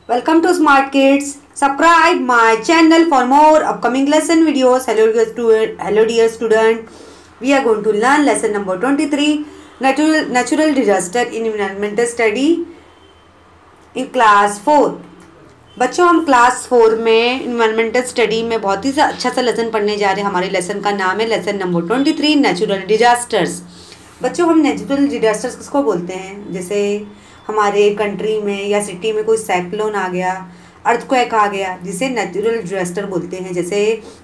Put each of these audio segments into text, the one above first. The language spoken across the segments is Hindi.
Welcome to Smart Kids. Subscribe my channel for more upcoming lesson videos. Hello dear student. We are going to learn lesson number 23, natural disaster in environmental study in class 4. बच्चों हम क्लास 4 में इन्वायरमेंटल स्टडी में बहुत ही अच्छा सा लेसन पढ़ने जा रहे हैं। हमारे लेसन का नाम है लेसन नंबर 23, नेचुरल डिजास्टर्स। बच्चों हम नेचुरल डिजास्टर्स किसको बोलते हैं? जैसे हमारे कंट्री में या सिटी में कोई साइक्लोन आ गया, अर्थक्वेक आ गया, जिसे नेचुरल डिजास्टर बोलते हैं। जैसे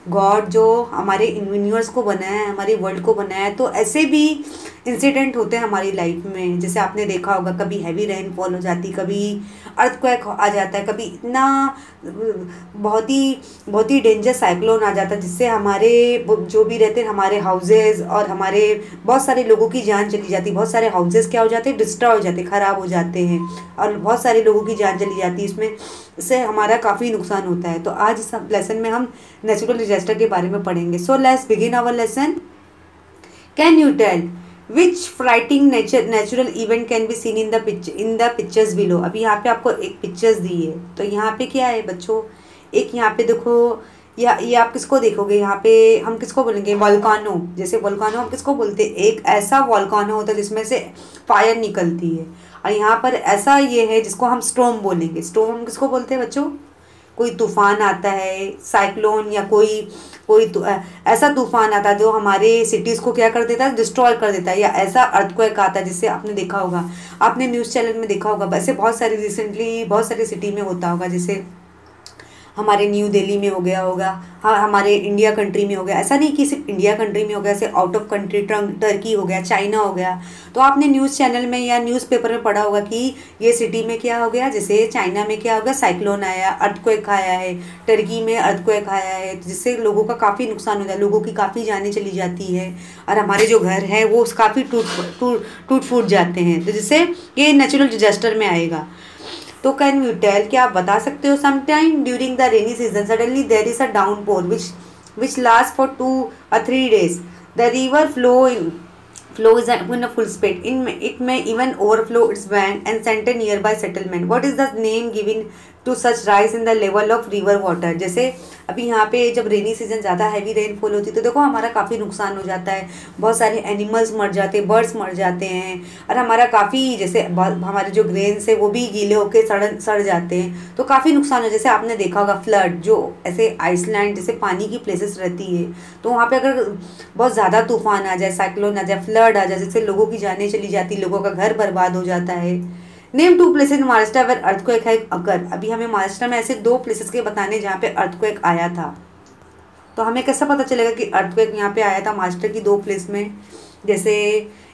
गॉड जो हमारे यूनिवर्स को बनाया है, हमारे वर्ल्ड को बनाया है, तो ऐसे भी इंसिडेंट होते हैं हमारी लाइफ में। जैसे आपने देखा होगा कभी हैवी रेनफॉल हो जाती, कभी अर्थक्वेक आ जाता है, कभी इतना बहुत ही डेंजर साइक्लोन आ जाता है जिससे हमारे जो भी रहते हैं हमारे हाउसेज और हमारे बहुत सारे लोगों की जान चली जाती है। बहुत सारे हाउसेज क्या हो जाते हैं, डिस्ट्रॉय हो जाते हैं, ख़राब हो जाते हैं और बहुत सारे लोगों की जान चली जाती है। इससे हमारा काफ़ी नुकसान होता है। तो आज इस लेसन में हम नेचुरल डिजास्टर के बारे में पढ़ेंगे। So let's begin our lesson. Can you tell which frightening natural event can be seen in the pictures below. अभी यहाँ पे आपको एक पिक्चर्स दी है, तो यहाँ पे क्या है बच्चों, एक यहाँ पे देखो, या ये आप किसको देखोगे, यहाँ पे हम किसको बोलेंगे, वोल्कानो। जैसे वोल्कानो हम किसको बोलते हैं, एक ऐसा वोल्कानो होता है जिसमें से फायर निकलती है। और यहाँ पर ऐसा ये है जिसको हम स्टॉर्म बोलेंगे। स्टॉर्म हम किसको बोलते हैं बच्चों? कोई तूफान आता है, साइक्लोन, या कोई ऐसा तूफान आता है जो हमारे सिटीज़ को क्या कर देता है, डिस्ट्रॉय कर देता है। या ऐसा अर्थक्वेक आता है जिससे आपने देखा होगा, आपने न्यूज़ चैनल में देखा होगा, वैसे बहुत सारी रिसेंटली बहुत सारी सिटी में होता होगा। जैसे हमारे न्यू दिल्ली में हो गया होगा, हाँ हमारे इंडिया कंट्री में हो गया। ऐसा नहीं कि सिर्फ इंडिया कंट्री में हो गया, जैसे आउट ऑफ कंट्री टर्की हो गया, चाइना हो गया। तो आपने न्यूज़ चैनल में या न्यूज़पेपर में पढ़ा होगा कि ये सिटी में क्या हो गया, जैसे चाइना में क्या हो गया, साइक्लोन आया, अर्थक्वेक आया है, टर्की में अर्थक्वेक आया है, जिससे लोगों का काफ़ी नुकसान होता है, लोगों की काफ़ी जानें चली जाती है और हमारे जो घर हैं वो काफ़ी टूट फूट जाते हैं। तो जिससे ये नेचुरल डिजास्टर में आएगा। तो कैन यू टेल, क्या आप बता सकते हो, sometime during the rainy season suddenly there is a downpour which lasts for 2 or 3 days. The river flows in a full speed. It may even overflow its bank and center nearby settlement. What is the name given to such rise in the level of river water? जैसे अभी यहाँ पे जब रेनी सीजन ज़्यादा हैवी रेनफॉल होती है तो देखो हमारा काफ़ी नुकसान हो जाता है, बहुत सारे एनिमल्स मर जाते हैं, बर्ड्स मर जाते हैं, और हमारा काफ़ी जैसे हमारे जो ग्रेन्स है वो भी गीले होकर सड़ जाते हैं, तो काफ़ी नुकसान हो। जैसे आपने देखा होगा फ्लड, जो ऐसे आइसलैंड जैसे पानी की प्लेसेस रहती है, तो वहाँ पे अगर बहुत ज़्यादा तूफान आ जाए, साइक्लोन आ जाए, फ्लड आ जाए, जिससे लोगों की जानें चली जाती, लोगों का घर बर्बाद हो जाता है। Name 2 places in Maharashtra where earthquake है अकर। अभी हमें महाराष्ट्र में ऐसे 2 प्लेसेस के बताने जहाँ पे अर्थक्वेक आया था। तो हमें कैसे पता चलेगा कि अर्थक्वेक यहाँ पे आया था महाराष्ट्र की 2 प्लेस में? जैसे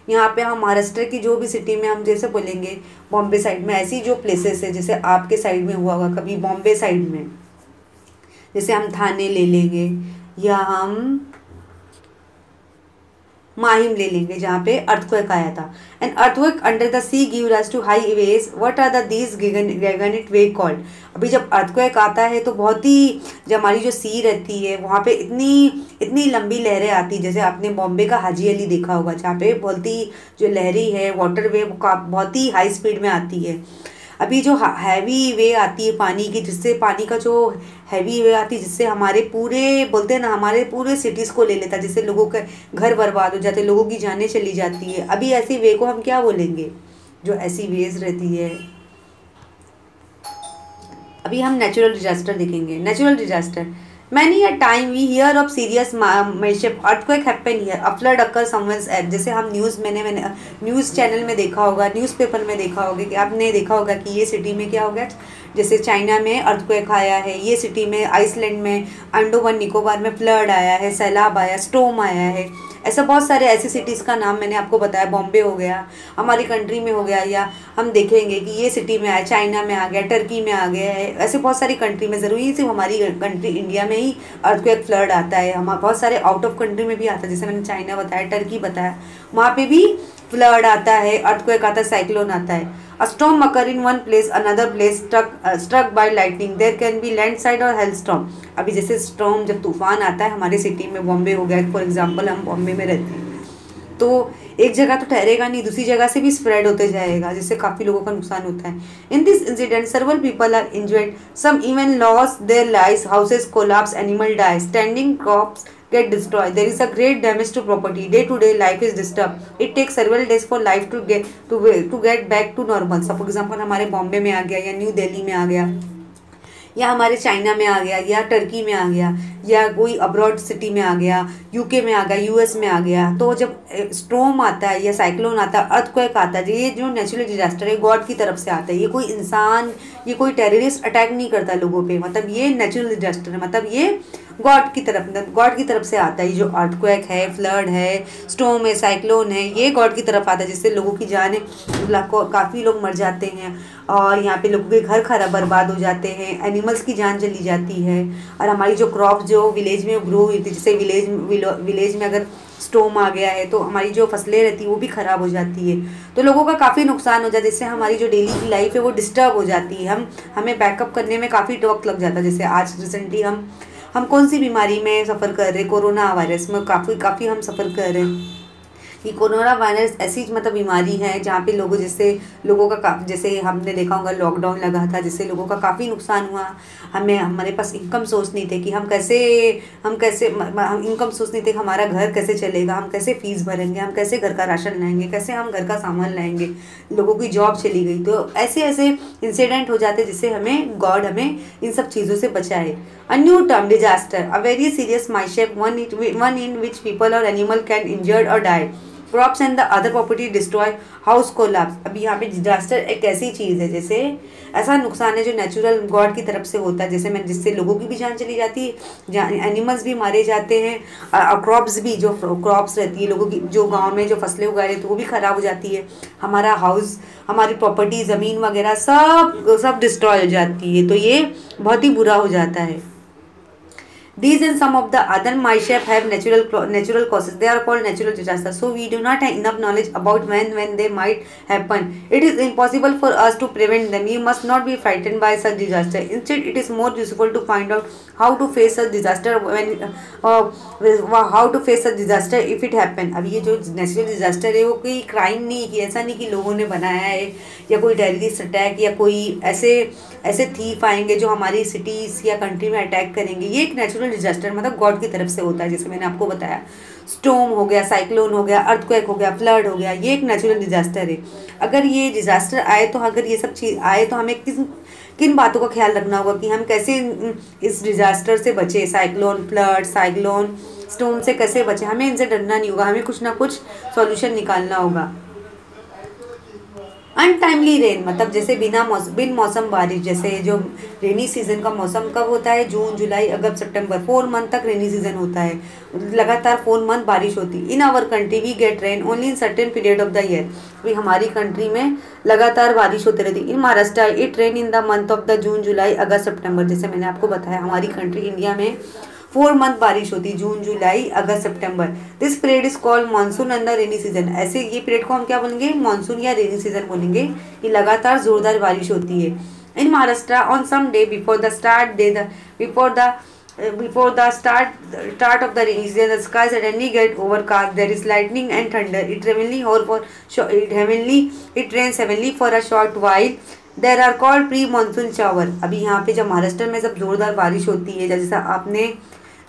यहाँ पे हम महाराष्ट्र की जो भी सिटी में हम जैसे बोलेंगे बॉम्बे साइड में, ऐसी जो प्लेसेस है, जैसे आपके साइड में हुआ होगा कभी बॉम्बे साइड में, जैसे हम थाने ले लेंगे या हम माहिम ले लेंगे जहाँ पे अर्थक्वेक आया था। And earthquake under the sea give rise to high waves. What are the these gigantic wave called. अभी जब अर्थक्वेक आता है तो बहुत ही, जब हमारी जो सी रहती है वहाँ पे इतनी लंबी लहरें आती, जैसे आपने बॉम्बे का हाजी अली देखा होगा जहाँ पे बहुत ही जो लहरी है वाटर वेव बहुत ही हाई स्पीड में आती है। अभी जो हैवी वे आती है पानी की, जिससे पानी का जो हैवी वे आती है, जिससे हमारे पूरे बोलते हैं ना, हमारे पूरे सिटीज़ को ले लेता है, जिससे लोगों के घर बर्बाद हो जाते हैं, लोगों की जानें चली जाती है। अभी ऐसी वे को हम क्या बोलेंगे, जो ऐसी वेज रहती है। अभी हम नेचुरल डिजास्टर देखेंगे। Natural disaster, many a time we hear of serious mishap, earthquake happen here, a flood occur somewhere else. जैसे हम मैंने न्यूज़ चैनल में देखा होगा, न्यूज़पेपर में देखा होगा कि आपने देखा होगा कि ये सिटी में क्या हो गया, जैसे चाइना में अर्थक्वेक आया है, ये सिटी में आइसलैंड में अंडोमान निकोबार में फ्लड आया है, सैलाब आया, स्टॉर्म आया है। ऐसा बहुत सारे ऐसी सिटीज़ का नाम मैंने आपको बताया, बॉम्बे हो गया, हमारी कंट्री में हो गया, या हम देखेंगे कि ये सिटी में आया, चाइना में आ गया, टर्की में आ गया है। ऐसे बहुत सारी कंट्री में, ज़रूरी सिर्फ हमारी कंट्री इंडिया में ही अर्थक्वेक फ्लड आता है, हम बहुत सारे आउट ऑफ कंट्री में भी आता है, जैसे मैंने चाइना बताया, टर्की बताया, वहाँ पर भी फ्लड आता है, अर्थक्वेक आता है, साइक्लोन आता है। A storm occur in one place, another place struck by lightning. There can be landslide और hailstorm. अभी जैसे स्टॉर्म, जब तूफान आता है हमारे सिटी में, बॉम्बे हो गया फॉर एग्जांपल, हम बॉम्बे में रहते हैं, तो एक जगह तो ठहरेगा नहीं, दूसरी जगह से भी स्प्रेड होते जाएगा, जिससे काफ़ी लोगों का नुकसान होता है। In this incident several people are injured, some even lost their lives, houses collapse, animal die, standing crops get destroyed, there is a great damage to property, day to day life is disturbed, it takes several days for life to get back to normal। For example हमारे बॉम्बे में आ गया, या न्यू दिल्ली में आ गया, या हमारे चाइना में आ गया, या टर्की में आ गया, या कोई अब्रॉड सिटी में आ गया, यूके में आ गया, यूएस में आ गया। तो जब स्टॉर्म आता है या साइक्लोन आता है, अर्थक्वेक आता है, ये जो नेचुरल डिजास्टर है गॉड की तरफ से आता है। ये कोई इंसान, ये कोई टेररिस्ट अटैक नहीं करता लोगों पे, मतलब ये नेचुरल डिजास्टर है, मतलब ये गॉड की तरफ से आता है। ये जो अर्थक्वेक है, फ्लड है, स्टॉर्म है, साइक्लोन है, ये गॉड की तरफ आता है, जिससे लोगों की जान काफ़ी लोग मर जाते हैं, और यहाँ पे लोगों के घर खराब बर्बाद हो जाते हैं, एनिमल्स की जान चली जाती है, और हमारी जो क्रॉप्स जो विलेज में ग्रो हुई थी, जैसे विलेज में अगर स्टॉर्म आ गया है तो हमारी जो फसलें रहती है वो भी ख़राब हो जाती है, तो लोगों का काफ़ी नुकसान हो जाता है, जिससे हमारी जो डेली की लाइफ है वो डिस्टर्ब हो जाती है। हमें बैकअप करने में काफ़ी वक्त लग जाता है। जैसे आज रिसेंटली हम कौन सी बीमारी में सफ़र कर रहे हैं, कोरोना वायरस में काफ़ी हम सफ़र कर रहे हैं। ये कोरोना वायरस ऐसी मतलब बीमारी है जहाँ पे लोगों का जैसे हमने देखा होगा लॉकडाउन लगा था, जिससे लोगों का काफ़ी नुकसान हुआ। हमारे पास इनकम सोर्स नहीं थे कि हम इनकम सोर्स नहीं थे कि हमारा घर कैसे चलेगा, हम कैसे फीस भरेंगे, हम कैसे घर का राशन लाएंगे, कैसे हम घर का सामान लाएंगे। लोगों की जॉब चली गई। तो ऐसे इंसिडेंट हो जाते जिससे गॉड हमें इन सब चीज़ों से बचाए। A new term, disaster, a very serious mishap, one in which people or animal can injured or die. Crops and the other property destroy, house collapse। अभी यहाँ पे डिजास्टर एक ऐसी चीज़ है, जैसे ऐसा नुकसान है जो नेचुरल गॉड की तरफ से होता है, जिससे लोगों की भी जान चली जाती है, एनिमल्स भी मारे जाते हैं, और क्रॉप्स भी, जो क्रॉप्स रहती है लोगों की, जो गांव में जो फसलें उगा रहे तो वो भी ख़राब हो जाती है। हमारा हाउस, हमारी प्रॉपर्टी, ज़मीन वगैरह सब डिस्ट्रॉय हो जाती है। तो ये बहुत ही बुरा हो जाता है। These and some of the other mishap have natural causes. They are called natural disasters. So we do not have enough knowledge about when they might happen. It is impossible for us to prevent them. We must not be frightened by such disaster. Instead, it is more useful to find out how to face such disaster if it happen. अब ये जो नेचुरल डिजास्टर है वो कोई क्राइम नहीं कि ऐसा नहीं कि लोगों ने बनाया है, या कोई टेररिस्ट अटैक, या कोई ऐसे थीफ आएंगे जो हमारी सिटीज़ या कंट्री में अटैक करेंगे। ये एक नेचुरल डिजास्टर मतलब गॉड की तरफ से होता है। जैसे मैंने आपको बताया, स्टॉर्म हो गया, साइक्लोन हो गया, अर्थक्वेक हो गया, फ्लड हो गया, ये एक नेचुरल डिजास्टर है। अगर ये डिजास्टर आए तो अगर ये सब चीज़ आए तो हमें किन बातों का ख्याल रखना होगा कि हम कैसे इस डिजास्टर से बचे, साइक्लोन, फ्लड, स्टॉर्म से कैसे बचे। हमें इनसे डरना नहीं होगा, हमें कुछ ना कुछ सॉल्यूशन निकालना होगा। अनटाइमली रेन मतलब जैसे बिन मौसम बारिश, जैसे जो रेनी सीजन का मौसम कब होता है, जून, जुलाई, अगस्त, सितंबर, 4 मंथ तक रेनी सीजन होता है, लगातार 4 मंथ बारिश होती है। In our country we get rain only in certain period of the year. भी हमारी कंट्री में लगातार बारिश होती रहती है। In Maharashtra it rain in the month of the June, July, August, September. जैसे मैंने आपको बताया हमारी कंट्री इंडिया में 4 मंथ बारिश होती है, जून, जुलाई, अगस्त, सितंबर। This period is called monsoon and the rainy season. ऐसे ये पीरियड को हम क्या बोलेंगे, मानसून या रेनी सीजन बोलेंगे। ये लगातार जोरदार बारिश होती है। In Maharashtra on some day before the start of the rainy season, the sky suddenly get overcast, there is lightning and thunder, it rains heavily for a short while, there are called pre monsoon shower। अभी यहाँ पे जब महाराष्ट्र में जब जोरदार बारिश होती है, जैसा आपने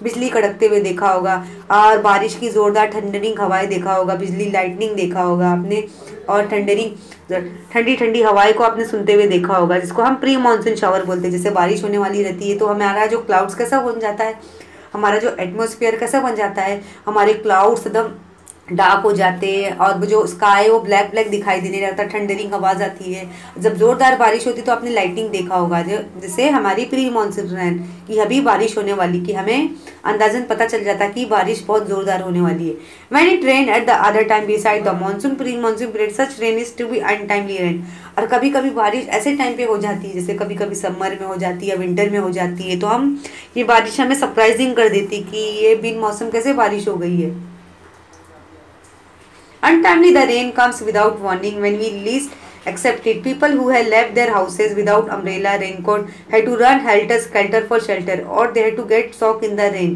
बिजली कड़कते हुए देखा होगा, और बारिश की जोरदार ठंडरिंग हवाएं देखा होगा, बिजली लाइटनिंग देखा होगा आपने, और ठंडी ठंडी हवाएं को आपने सुनते हुए देखा होगा, जिसको हम प्री मानसून शावर बोलते हैं। जैसे बारिश होने वाली रहती है तो हमारा जो क्लाउड्स कैसा बन जाता है, हमारा जो एटमॉस्फेयर कैसा बन जाता है, हमारे क्लाउड्स एकदम डार्क हो जाते हैं, और जो स्काई वो ब्लैक दिखाई देने लगता है, ठंडरिंग आवाज़ आती है। जब जोरदार बारिश होती है तो आपने लाइटिंग देखा होगा, जिससे हमारी प्री मानसून रैन कि अभी बारिश होने वाली, कि हमें अंदाजन पता चल जाता है कि बारिश बहुत जोरदार होने वाली है। When it rain at the other time beside the monsoon pre monsoon period, such rain is to be untimely rain. और कभी कभी बारिश ऐसे टाइम पे हो जाती है, जैसे कभी कभी समर में हो जाती है, विंटर में हो जाती है, तो ये बारिश हमें सरप्राइजिंग कर देती कि ये बिन मौसम कैसे बारिश हो गई है। Untimely the rain comes without warning when we least expect it. People who had left their houses without umbrella, raincoat had to run helter skelter for shelter, or they had to get soaked in the rain.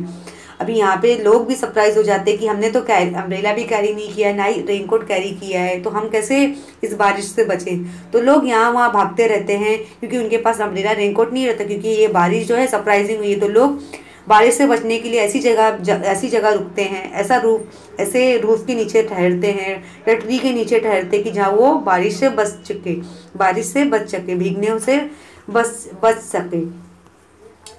अभी यहाँ पे लोग भी सरप्राइज हो जाते हैं कि हमने तो अम्ब्रेला भी कैरी नहीं किया, ना ही रेनकोट कैरी किया है, तो हम कैसे इस बारिश से बचें। तो लोग यहाँ वहाँ भागते रहते हैं क्योंकि उनके पास अम्ब्रेला रेनकोट नहीं रहता, क्योंकि ये बारिश जो है सरप्राइजिंग हुई है। तो लोग बारिश से बचने के लिए ऐसी जगह रुकते हैं, ऐसे रूफ के नीचे ठहरते हैं या ट्री के नीचे ठहरते हैं कि जहाँ वो बारिश से बच सके, भीगने से बच सके।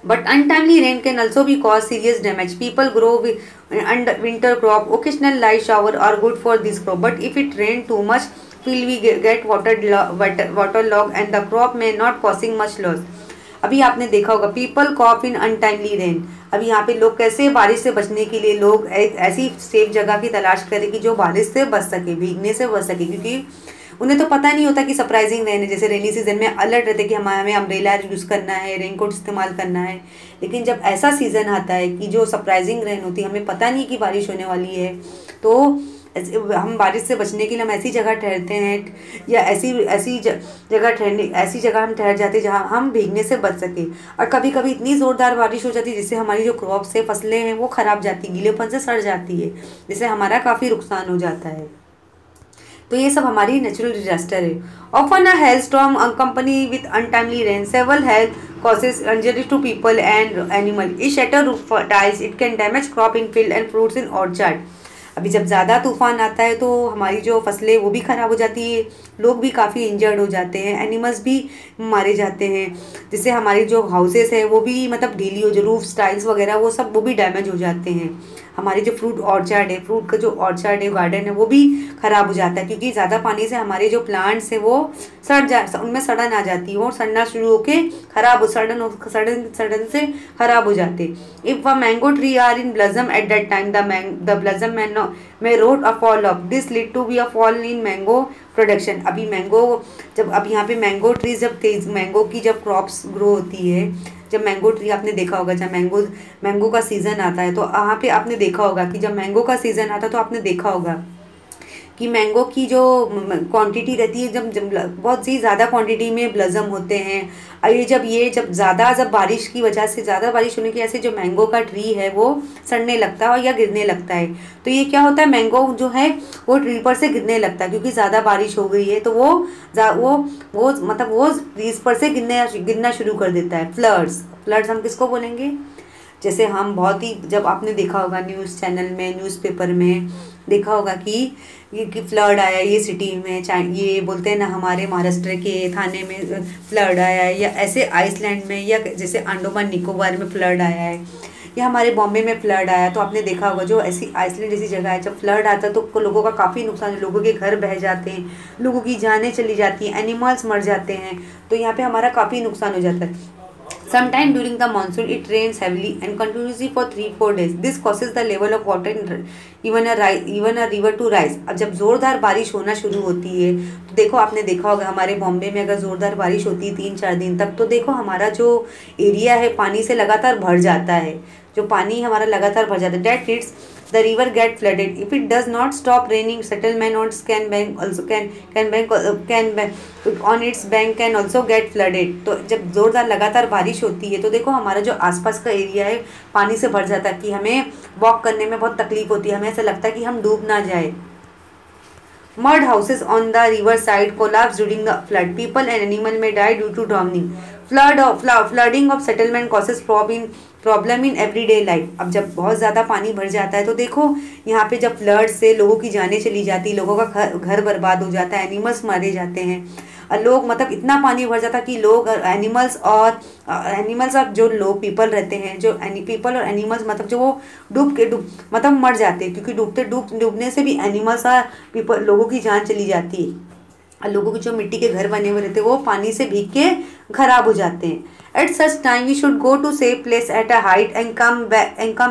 But untimely rain can also be cause serious damage. People grow under winter crop. Occasional light shower are good for this crop. But if it rain too much, will we get waterlogged and the crop may not causing much loss. अभी आपने देखा होगा पीपल कॉफ इन अनटाइमली रेन। अभी यहाँ पे लोग कैसे बारिश से बचने के लिए लोग एक ऐसी सेफ जगह की तलाश करें कि जो बारिश से बच सके, भीगने से बच सके, क्योंकि उन्हें तो पता नहीं होता कि सरप्राइजिंग रेन है। जैसे रेनी सीजन में अलर्ट रहते कि हमें अम्ब्रेला यूज़ करना है, रेनकोट इस्तेमाल करना है। लेकिन जब ऐसा सीज़न आता है कि जो सरप्राइजिंग रेन होती है, हमें पता नहीं कि बारिश होने वाली है, तो हम बारिश से बचने के लिए हम ऐसी जगह ठहरते हैं या ऐसी जगह हम ठहर जाते हैं जहाँ हम भीगने से बच सके। और कभी कभी इतनी ज़ोरदार बारिश हो जाती है जिससे हमारी जो क्रॉप्स है, फसलें हैं, वो ख़राब जाती, गीलेपन से सड़ जाती है, जिससे हमारा काफ़ी नुकसान हो जाता है। तो ये सब हमारी नेचुरल डिजास्टर है। Often a hello storm company with untimely rain several health causes injury to people and animal. It shatter roof tiles. It can damage crop in field and fruits in orchard. अभी जब ज़्यादा तूफान आता है तो हमारी जो फसलें वो भी ख़राब हो जाती है, लोग भी काफ़ी इंजर्ड हो जाते हैं, एनिमल्स भी मारे जाते हैं, जिससे हमारी जो हाउसेस है वो भी मतलब ढीली हो, जो रूफ टाइल्स वगैरह वो भी डैमेज हो जाते हैं। हमारी जो फ्रूट का जो ऑर्चर्ड है, गार्डन है, वो भी ख़राब हो जाता है, क्योंकि ज़्यादा पानी से हमारे जो प्लांट्स हैं वो उनमें सड़न आ जाती है, वो सड़ना शुरू होकर सड़न से ख़राब हो जाते। If a mango tree are in blossom at that time the blossom may road a fall of this lead to be a fall in mango production. अब यहाँ पे मैंगो ट्रीज मैंगो की जब क्रॉप्स ग्रो होती है, जब मैंगो ट्री आपने देखा होगा, जब मैंगो का सीज़न आता है, तो यहाँ पे आपने देखा होगा कि जब मैंगो का सीज़न आता है तो आपने देखा होगा कि मैंगो की जो क्वांटिटी रहती है, जब बहुत ही ज़्यादा क्वांटिटी में ब्लॉसम होते हैं। और जब बारिश की वजह से, ज़्यादा बारिश होने की वजह से जो मैंगो का ट्री है वो सड़ने लगता है या गिरने लगता है। तो ये क्या होता है, मैंगो जो है वो ट्री पर से गिरने लगता है, क्योंकि ज़्यादा बारिश हो गई है तो वो ट्रीज पर से गिरना शुरू कर देता है। फ्लड्स हम किसको बोलेंगे? जैसे हम जब आपने देखा होगा न्यूज़ चैनल में, न्यूज़पेपर में देखा होगा कि फ्लड आया ये सिटी में, ये बोलते हैं ना हमारे महाराष्ट्र के थाने में फ्लड आया है, या ऐसे आइसलैंड में, या जैसे अंडमान निकोबार में फ्लड आया है, या हमारे बॉम्बे में फ्लड आया। तो आपने देखा होगा जो ऐसी आइसलैंड जैसी जगह है, जब फ्लड आता है तो लोगों का काफ़ी नुकसान है, लोगों के घर बह जाते हैं, लोगों की जानें चली जाती हैं, एनिमल्स मर जाते हैं। तो यहाँ पर हमारा काफ़ी नुकसान हो जाता है। Sometime during the monsoon, it rains heavily and continuously for 3-4 days. This causes the level of water in even a river to rise. अब जब ज़ोरदार बारिश होना शुरू होती है तो देखो, आपने देखा होगा हमारे बॉम्बे में अगर ज़ोरदार बारिश होती है 3-4 दिन तक, तो देखो हमारा जो एरिया है पानी से लगातार भर जाता है, जो पानी हमारा लगातार भर जाता है। That hits the river get flooded. If it does not stop raining, settlement on can bank on its bank can also get flooded. तो जब जोरदार लगातार बारिश होती है तो देखो हमारा जो आसपास का एरिया है पानी से भर जाता है, कि हमें वॉक करने में बहुत तकलीफ होती है, हमें ऐसा लगता है कि हम डूब ना जाए। Mud houses on the river side collapse during the flood. People and animal may die due to drowning. Flooding of settlement causes problem in everyday life. अब जब बहुत ज़्यादा पानी भर जाता है तो देखो यहाँ पे जब फ्लड से लोगों की जानें चली जाती, लोगों का घर बर्बाद हो जाता है, एनिमल्स मारे जाते हैं, और लोग इतना पानी भर जाता है कि लोग एनिमल्स और जो लोग पीपल रहते हैं, जो पीपल और एनिमल्स जो वो मर जाते हैं, क्योंकि डूबने से भी एनिमल्स और लोगों की जान चली जाती है, और लोगों के जो मिट्टी के घर बने हुए रहते हैं वो पानी से भीग के खराब हो जाते हैं। At such time, we should go to safe place at a height and come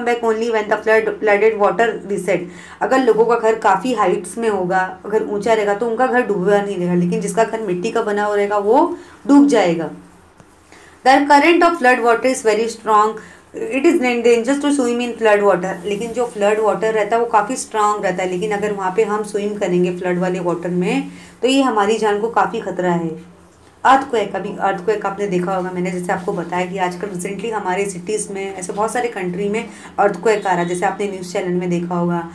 back only when the flooded water recede. अगर लोगों का घर काफ़ी हाइट्स में होगा, अगर ऊंचा रहेगा तो उनका घर डूबा नहीं रहेगा, लेकिन जिसका घर मिट्टी का बना हुआ रहेगा वो डूब जाएगा। The current of flood water is very strong. It is dangerous to swim in flood water. लेकिन जो फ्लड वाटर रहता है वो काफ़ी स्ट्रांग रहता है, लेकिन अगर वहाँ पे हम स्विम करेंगे फ्लड वाले वाटर में तो ये हमारी जान को काफ़ी खतरा है। अर्थक्वेक, अभी अर्थक्वेक आपने देखा होगा, मैंने जैसे आपको बताया कि आजकल रिसेंटली हमारे सिटीज़ में ऐसे बहुत सारे कंट्री में अर्थक्वेक आ रहा है, जैसे आपने न्यूज़ चैनल में देखा होगा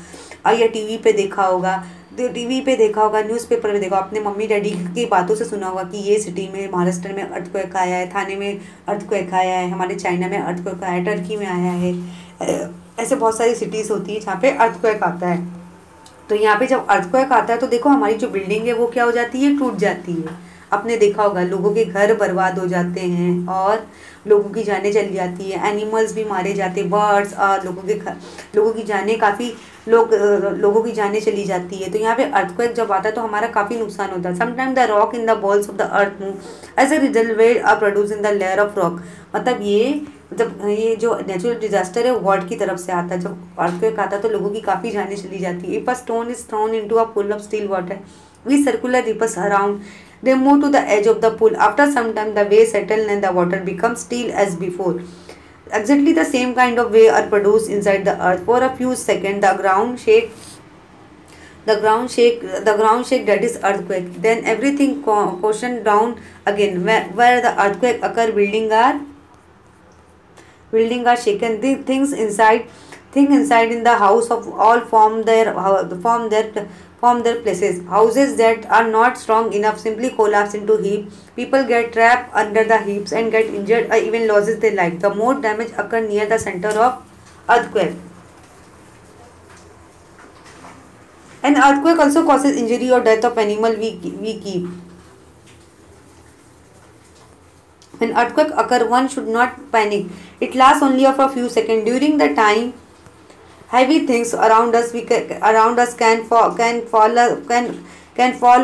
या टीवी पे देखा होगा, टीवी पे देखा होगा, न्यूज़पेपर में देखा, अपने मम्मी डैडी की बातों से सुना होगा कि ये सिटी में महाराष्ट्र में अर्थक्वेक आया है, थाने में अर्थक्वेक आया है, हमारे चाइना में अर्थक्वेक आया है, टर्की में आया है। ऐसे बहुत सारी सिटीज़ होती है जहाँ पे अर्थक्वेक आता है। तो यहाँ पे जब अर्थक्वेक आता है तो देखो हमारी जो बिल्डिंग है वो क्या हो जाती है, टूट जाती है। आपने देखा होगा लोगों के घर बर्बाद हो जाते हैं और लोगों की जानें चली जाती है, एनिमल्स भी मारे जाते हैं, बर्ड्स और लोगों की जानें लोगों की जानें चली जाती है। तो यहाँ पे अर्थक्वेक जब आता है तो हमारा काफ़ी नुकसान होता है। Sometime the rock in the balls of the earth move as a result wet are produce in the layer of rock. मतलब ये जो नेचुरल डिजास्टर है गॉड की तरफ से आता है। जब अर्थक्वेक आता है तो लोगों की काफ़ी जानें चली जाती है। If a stone is thrown into a pool of still water we circular ripples around, they move to the edge of the pool. After some time the waves settle and the water becomes still as before. Exactly the same kind of wave are produced inside the earth. For a few seconds the ground shake, that is earthquake. Then everything caution down again. Where the earthquake occur, building are shaken. The things inside in the house of all form their places. Houses that are not strong enough simply collapse into heap. People get trapped under the heaps and get injured or even loses their life. The more damage occur near the center of earthquake. An earthquake also causes injury or death of animal we keep. When earthquake occur, one should not panic. It lasts only for a few seconds. During the time heavy things around us can fall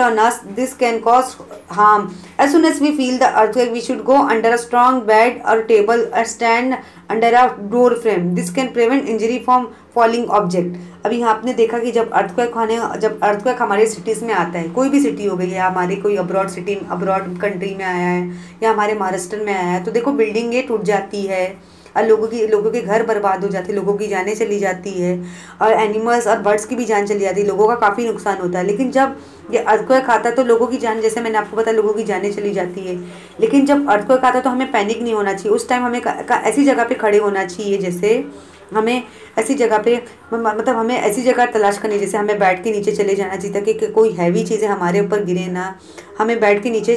on us. This can cause harm. As soon as we feel the earthquake, we should go under a strong bed or table or stand under a door frame. This can prevent injury from falling object. अभी आपने देखा कि जब अर्थक्वेक हमारे सिटीज़ में आता है, कोई भी सिटी हो गई है, हमारे कोई अब्रॉड कंट्री में आया है या हमारे महाराष्ट्र में आया है, तो देखो बिल्डिंगें टूट जाती है और लोगों के घर बर्बाद हो जाते हैं, लोगों की जानें चली जाती है और एनिमल्स और बर्ड्स की भी जान चली जाती है, लोगों का काफ़ी नुकसान होता है। लेकिन जब ये अर्थक्वेक आता है तो लोगों की जान, जैसे मैंने आपको बताया, लोगों की जानें चली जाती है। लेकिन जब अर्थक्वेक आता है तो हमें पैनिक नहीं होना चाहिए। उस टाइम हमें ऐसी जगह पे खड़े होना चाहिए, जैसे हमें ऐसी जगह पे हमें ऐसी जगह तलाश करनी, जैसे हमें बेड के नीचे चले जाना चाहिए ताकि कोई हैवी चीज़ें हमारे ऊपर गिरे ना। हमें बेड के नीचे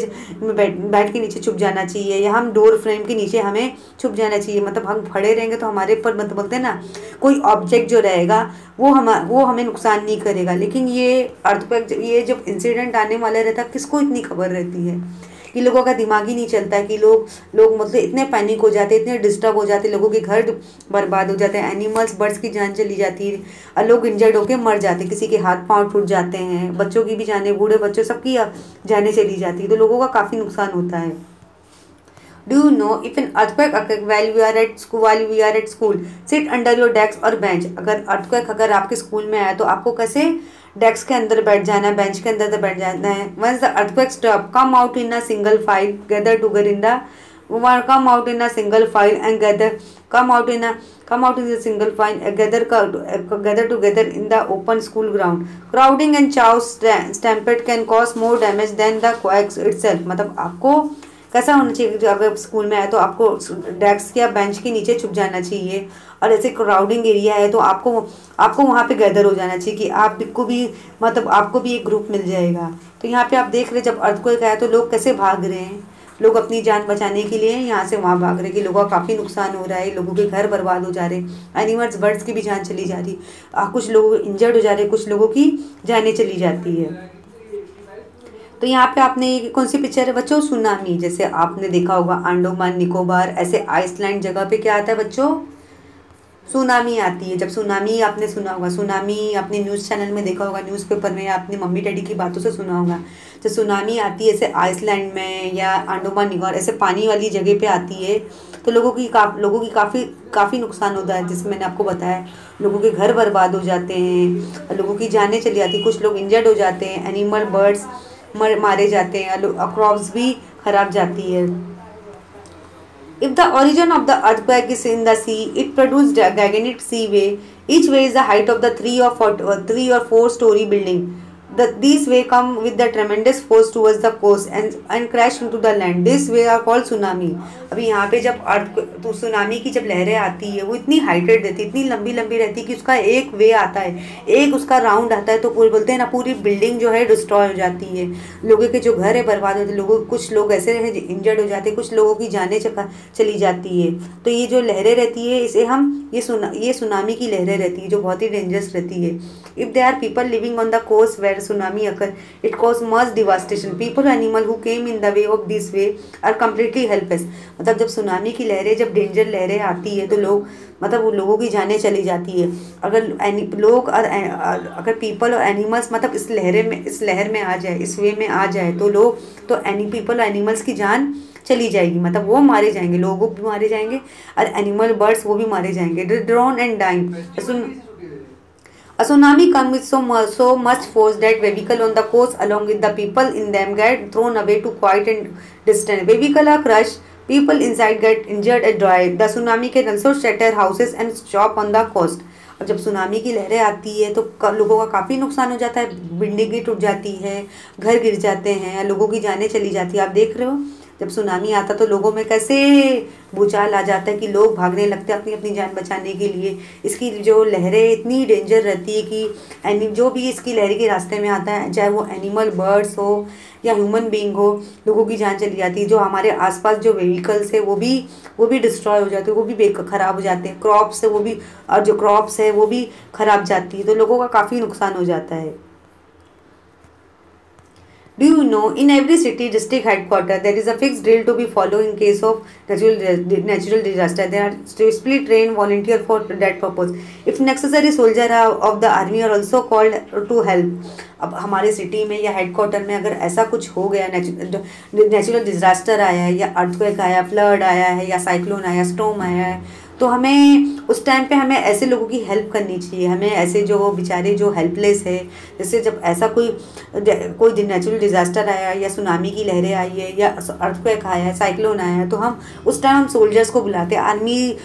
छुप जाना चाहिए या हम डोर फ्रेम के नीचे हमें छुप जाना चाहिए। मतलब हम खड़े रहेंगे तो हमारे ऊपर बोलते हैं ना, कोई ऑब्जेक्ट जो रहेगा वो हमें नुकसान नहीं करेगा। लेकिन ये अर्थक्वेक, ये जब इंसिडेंट आने वाला रहता है, किसको इतनी खबर रहती है कि लोगों का दिमाग ही नहीं चलता है कि लोग मतलब इतने पैनिक हो जाते, इतने डिस्टर्ब हो जाते, लोगों के घर बर्बाद हो जाते हैं, एनिमल्स बर्ड्स की जान चली जाती है और लोग इंजर्ड होकर मर जाते हैं, किसी के हाथ पांव टूट जाते हैं, बच्चों की भी जाने, बूढ़े बच्चों सबकी जाने चली जाती है, तो लोगों का काफ़ी नुकसान होता है। Do you know if an earthquake occurs while we are at school, sit under your desk or bench. अगर earthquake अगर आपके स्कूल में आया तो आपको कैसे डेस्क के अंदर बैठ जाना है, बेंच के अंदर बैठ जाना है। Once the earthquake stop, come out in a single file, gather together in the come out in a single file and gather together in the open school ground. Crowding and chaos stampede can cause more damage than the quake itself. मतलब आपको कैसा होना चाहिए कि अगर स्कूल में आए तो आपको डेस्क या बेंच के नीचे छुप जाना चाहिए, और ऐसे क्राउडिंग एरिया है तो आपको वहाँ पे गैदर हो जाना चाहिए कि आपको भी एक ग्रुप मिल जाएगा। तो यहाँ पे आप देख रहे, जब अर्थक्वेक आया तो लोग कैसे भाग रहे हैं, लोग अपनी जान बचाने के लिए यहाँ से वहाँ भाग रहे हैं कि लोगों का काफ़ी नुकसान हो रहा है, लोगों के घर बर्बाद हो जा रहे, एनिमल्स बर्ड्स की भी जान चली जा रही, कुछ लोग इंजर्ड हो जा रहे, कुछ लोगों की जानें चली जाती है। तो यहाँ पे आपने कौन सी पिक्चर है बच्चों, सुनामी। जैसे आपने देखा होगा अंडमान निकोबार, ऐसे आइसलैंड जगह पे क्या आता है बच्चों, सुनामी आती है। जब सुनामी आपने सुना होगा, सुनामी आपने न्यूज़ चैनल में देखा होगा, न्यूज़पेपर में, या अपने मम्मी डैडी की बातों से सुना होगा। जब सुनामी आती है ऐसे आइसलैंड में या अंडमान निकोबार ऐसे पानी वाली जगह पे आती है तो लोगों की काफ़ी नुकसान होता है। जिसमें मैंने आपको बताया, लोगों के घर बर्बाद हो जाते हैं, लोगों की जानें चली जाती, कुछ लोग इंजर्ड हो जाते हैं, एनिमल बर्ड्स मारे जाते हैं, क्रॉप्स भी खराब जाती है। If the origin of the earthquake is in the sea, it produced a gigantic sea wave. Each wave is the height of the 3 or 4 story building. These wave come with the tremendous force towards the coast and crash into the land. This wave are called tsunami. अभी यहाँ पे जब तो सुनामी की जब लहरें आती है वो इतनी हाइटेड रहती है, इतनी लंबी लंबी रहती है कि उसका एक वे आता है, एक उसका राउंड आता है तो पूरी बोलते हैं ना पूरी बिल्डिंग जो है डिस्ट्रॉय हो जाती है, लोगों के जो घर है बर्बाद होते हैं, कुछ लोग ऐसे हैं इंजर्ड हो जाते हैं, कुछ लोगों की जानें चली जाती है। तो ये जो लहरें रहती है इसे हम ये सुनामी की लहरें रहती है जो बहुत ही डेंजरस रहती है। If they are people living on the coast where tsunami occur, it cause much devastation. People or animal who came in the way of this wave are completely helpless. मतलब जब सुनामी की लहरें, जब डेंजर लहरें आती है तो लोग मतलब वो लोगों की जानें चली जाती है। अगर पीपल और एनिमल्स मतलब इस लहर में आ जाए, इस वे में आ जाए तो पीपल और एनिमल्स की जान चली जाएगी, मतलब वो मारे जाएंगे, लोग भी मारे जाएंगे और एनिमल बर्ड्स वो भी मारे जाएंगे। Drown and dying. A tsunami comes with so much force that vehicle on the coast along with the people in them get thrown away to quiet and distant. Vehicle are crushed, people inside get injured and die. The tsunami can also shatter houses and shop on the coast. अब जब सुनामी की लहरें आती है तो लोगों का काफ़ी नुकसान हो जाता है, बिल्डिंगें टूट जाती है, घर गिर जाते हैं, लोगों की जानें चली जाती है। आप देख रहे हो जब सुनामी आता तो लोगों में कैसे भूचाल आ जाता है कि लोग भागने लगते हैं अपनी अपनी जान बचाने के लिए। इसकी जो लहरें इतनी डेंजर रहती है कि जो भी इसकी लहरें के रास्ते में आता है, चाहे वो एनिमल बर्ड्स हो या ह्यूमन बीइंग हो, लोगों की जान चली जाती है। जो हमारे आसपास जो व्हीकल्स है वो भी डिस्ट्रॉय हो जाते हैं, वो भी ख़राब हो जाते हैं। क्रॉप्स है वो भी, और जो क्रॉप्स है वो भी ख़राब जाती है, तो लोगों का काफ़ी नुकसान हो जाता है। Do you know, in every city district headquarters, there is a fixed drill to be followed in case of natural disaster. There are specially trained volunteers for that purpose. If necessary, soldiers of the army are also called to help. अब हमारे सिटी में या हेडक्वार्टर में अगर ऐसा कुछ हो गया, नेचुरल डिजास्टर आया है या अर्थक्वेक आया, फ्लड आया है या साइक्लोन आया, स्टॉर्म आया है, तो हमें उस टाइम पे हमें ऐसे लोगों की हेल्प करनी चाहिए। हमें ऐसे जो बेचारे जो हेल्पलेस है, जैसे जब ऐसा कोई नेचुरल डिज़ास्टर आया या सुनामी की लहरें आई है या अर्थक्वेक आया है, साइक्लोन आया है, तो हम उस टाइम हम सोल्जर्स को बुलाते हैं, आर्मी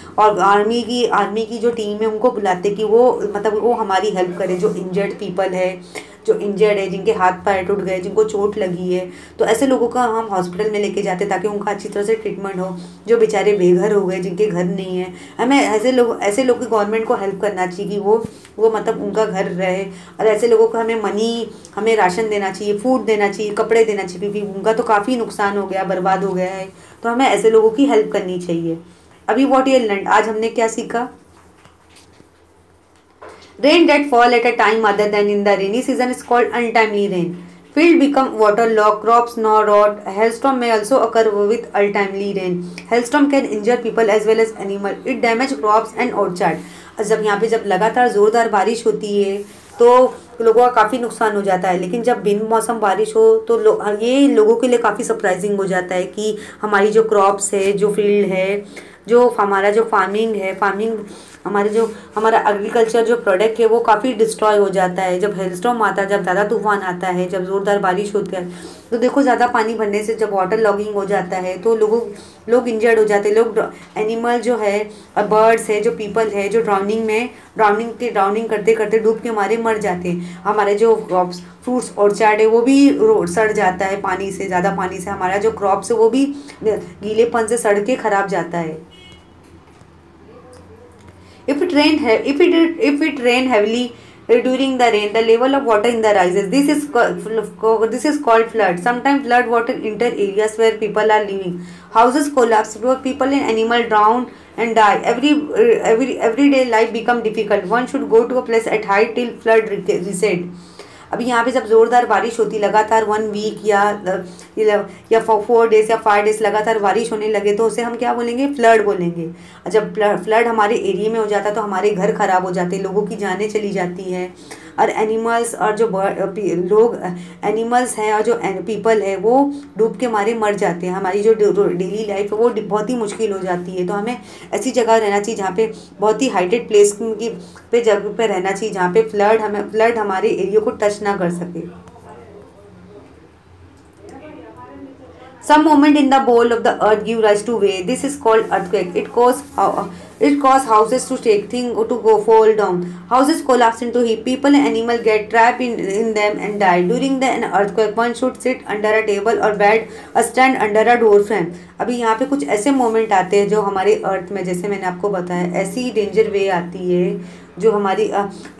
की जो टीम है उनको बुलाते कि वो हमारी हेल्प करे। जो इंजर्ड पीपल है, जो इंजर्ड है, जिनके हाथ पैर टूट गए, जिनको चोट लगी है, तो ऐसे लोगों का हम हॉस्पिटल में लेके जाते ताकि उनका अच्छी तरह से ट्रीटमेंट हो। जो बेचारे बेघर हो गए, जिनके घर नहीं है, हमें ऐसे लोग की गवर्नमेंट को हेल्प करना चाहिए कि वो मतलब उनका घर रहे। और ऐसे लोगों को हमें राशन देना चाहिए, फूड देना चाहिए, कपड़े देना चाहिए, क्योंकि उनका तो काफ़ी नुकसान हो गया, बर्बाद हो गया है, तो हमें ऐसे लोगों की हेल्प करनी चाहिए। अभी व्हाट यू लर्न, आज हमने क्या सीखा? Rain that fall at a time other than in the rainy season is called untimely rain. Field become waterlogged, crops no rot. Hailstorm may also occur with untimely rain. Hailstorm can injure people as well as animal. It damage crops and orchard. जब लगातार ज़ोरदार बारिश होती है तो लोगों का काफ़ी नुकसान हो जाता है, लेकिन जब बिन मौसम बारिश हो तो ये लोगों के लिए काफ़ी सरप्राइजिंग हो जाता है कि हमारी जो क्रॉप्स है, जो फील्ड है, जो हमारा जो फार्मिंग हमारा एग्रीकल्चर जो प्रोडक्ट है वो काफ़ी डिस्ट्रॉय हो जाता है। जब हेलस्टॉर्म आता है, जब ज़्यादा तूफान आता है, जब ज़ोरदार बारिश होती है, तो देखो ज़्यादा पानी भरने से जब वाटर लॉगिंग हो जाता है तो लोग इंजर्ड हो जाते हैं। एनिमल जो है, बर्ड्स है, जो पीपल है, जो ड्राउनिंग करते करते डूब के मारे मर जाते हैं। हमारे जो क्रॉप्स, फ्रूट्स ऑर्चार्ड है वो भी सड़ जाता है पानी से, ज़्यादा पानी से हमारा जो क्रॉप्स है वो भी गीलेपन से सड़ के खराब जाता है। If it rain heavily during the rain, the level of water in the rises. This is called flood. Sometimes flood water enter areas where people are living. Houses collapse, people and animal drown and die. Everyday life become difficult. One should go to a place at high till flood recede. अभी यहाँ पे जब ज़ोरदार बारिश होती, लगातार 1 वीक या 4 डेज या 5 डेज लगातार बारिश होने लगे तो उसे हम क्या बोलेंगे? फ्लड बोलेंगे। जब फ्लड हमारे एरिया में हो जाता है तो हमारे घर ख़राब हो जाते हैं, लोगों की जानें चली जाती हैं, और एनिमल्स और जो एनिमल्स हैं और जो पीपल है वो डूब के मारे मर जाते हैं। हमारी जो डेली लाइफ है वो बहुत ही मुश्किल हो जाती है। तो हमें ऐसी जगह रहना चाहिए जहाँ पे बहुत ही हाइटेड प्लेस पे जगह पे रहना चाहिए जहाँ पे फ्लड हमारे एरिया को टच ना कर सके। Some movement in the bole of the earth give rise to wave. This is called earthquake. It cause houses to shake, things to go fall down. Houses collapse into heap. People and animal get trapped in them and die. During the an earthquake, one should sit under a table or bed or stand under a door frame. अभी यहाँ पे कुछ ऐसे मोमेंट आते हैं जो हमारे अर्थ में, जैसे मैंने आपको बताया, ऐसी डेंजर वे आती है जो हमारी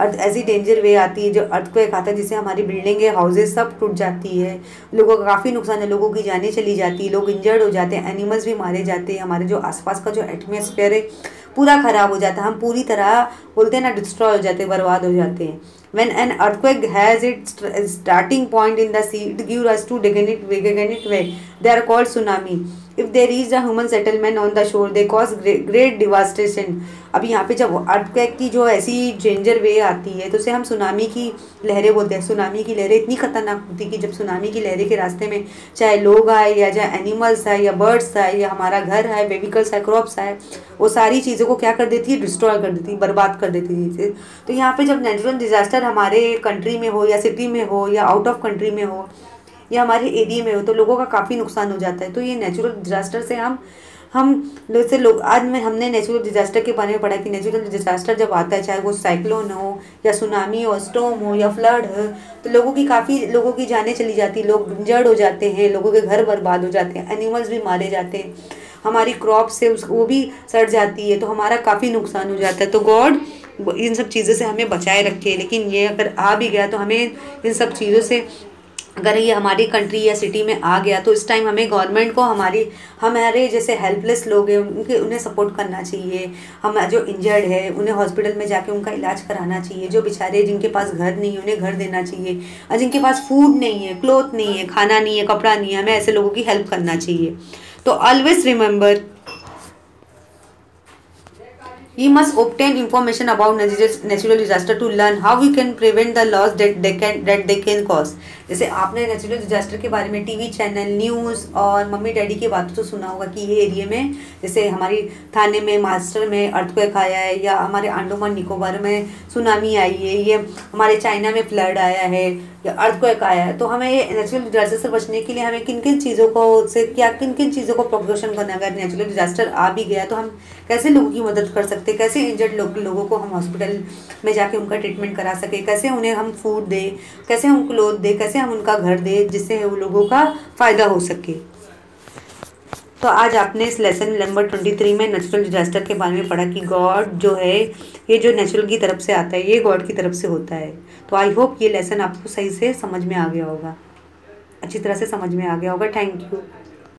ऐसी डेंजर वे आती है जो अर्थक्वेक आता है, जिससे हमारी बिल्डिंगें, हाउसेज सब टूट जाती है, लोगों का काफ़ी नुकसान है, लोगों की जानें चली जाती है, लोग इंजर्ड हो जाते हैं, एनिमल्स भी मारे जाते हैं, हमारे जो आसपास का जो एटमॉस्फेयर है पूरा ख़राब हो जाता है, हम पूरी तरह बोलते हैं ना डिस्ट्रॉय हो जाते हैं, बर्बाद हो जाते हैं। When an earthquake has its starting point in the sea, it gives rise to gigantic wave. They are called tsunami. If they reach the human settlement on the shore, they cause great devastation. अभी यहाँ पे जब अर्थक्वेक की जो ऐसी डेंजर वे आती है तो उसे हम सुनामी की लहरें बोलते हैं। सुनामी की लहरें इतनी खतरनाक होती है कि जब सुनामी की लहरें के रास्ते में चाहे लोग आए या चाहे एनिमल्स आए या बर्ड्स आए या हमारा घर आए, व्हीकल्स आए, क्रॉप्स आए, वो सारी चीज़ों को क्या कर देती है, डिस्ट्रॉय कर देती है, बर्बाद कर देती है। तो यहाँ पे जब नेचुरल डिजास्टर हमारे कंट्री में हो या सिटी में हो या आउट ऑफ कंट्री में हो या हमारे एरिया में हो तो लोगों का काफ़ी नुकसान हो जाता है। तो ये नेचुरल डिजास्टर से हम जैसे लोग आज में हमने नेचुरल डिजास्टर के बारे में पढ़ा कि नेचुरल डिजास्टर जब आता है, चाहे वो साइक्लोन हो या सुनामी हो, स्टॉर्म हो या फ्लड हो, तो लोगों की जानें चली जाती, लोग इंजर्ड हो जाते हैं, लोगों के घर बर्बाद हो जाते हैं, एनिमल्स भी मारे जाते हैं, हमारी क्रॉप से वो भी सड़ जाती है, तो हमारा काफ़ी नुकसान हो जाता है। तो गॉड इन सब चीज़ों से हमें बचाए रखे। लेकिन ये अगर आ भी गया तो हमें इन सब चीज़ों से, अगर ये हमारी कंट्री या सिटी में आ गया तो इस टाइम हमें गवर्नमेंट को हमारे जैसे हेल्पलेस लोग हैं उन्हें सपोर्ट करना चाहिए। हम जो इंजर्ड है उन्हें हॉस्पिटल में जाके उनका इलाज कराना चाहिए। जो बेचारे जिनके पास घर नहीं है उन्हें घर देना चाहिए, और जिनके पास फूड नहीं है, क्लोथ नहीं है, खाना नहीं है, कपड़ा नहीं है, हमें ऐसे लोगों की हेल्प करना चाहिए। तो always remember, you must obtain information about natural disaster to learn how we can prevent the loss that they can cause। जैसे आपने नेचुरल डिजास्टर के बारे में टीवी चैनल, न्यूज़ और मम्मी डैडी की बातों तो सुना होगा कि ये एरिया में, जैसे हमारी थाने में, महाराष्ट्र में अर्थक्वेक आया है, या हमारे अंडमान निकोबार में सुनामी आई है, ये हमारे चाइना में फ्लड आया है या अर्थक्वेक आया है। तो हमें ये नेचुरल डिजास्टर से बचने के लिए हमें किन किन चीज़ों को प्रिकॉशन करना है। अगर नेचुरल डिजास्टर आ भी गया तो हम कैसे लोगों की मदद कर सकते हैं, कैसे इंजर्ड लोगों को हम हॉस्पिटल में जाके उनका ट्रीटमेंट करा सके, कैसे उन्हें हम फूड दें, कैसे हम क्लोथ दें, कैसे हम उनका घर दें, जिससे वो लोगों का फ़ायदा हो सके। तो आज आपने इस लेसन नंबर 23 में नेचुरल डिजास्टर के बारे में पढ़ा कि गॉड जो है, ये जो नेचुरल की तरफ से आता है, ये गॉड की तरफ से होता है। तो आई होप ये लेसन आपको सही से समझ में आ गया होगा, अच्छी तरह से समझ में आ गया होगा। Thank you.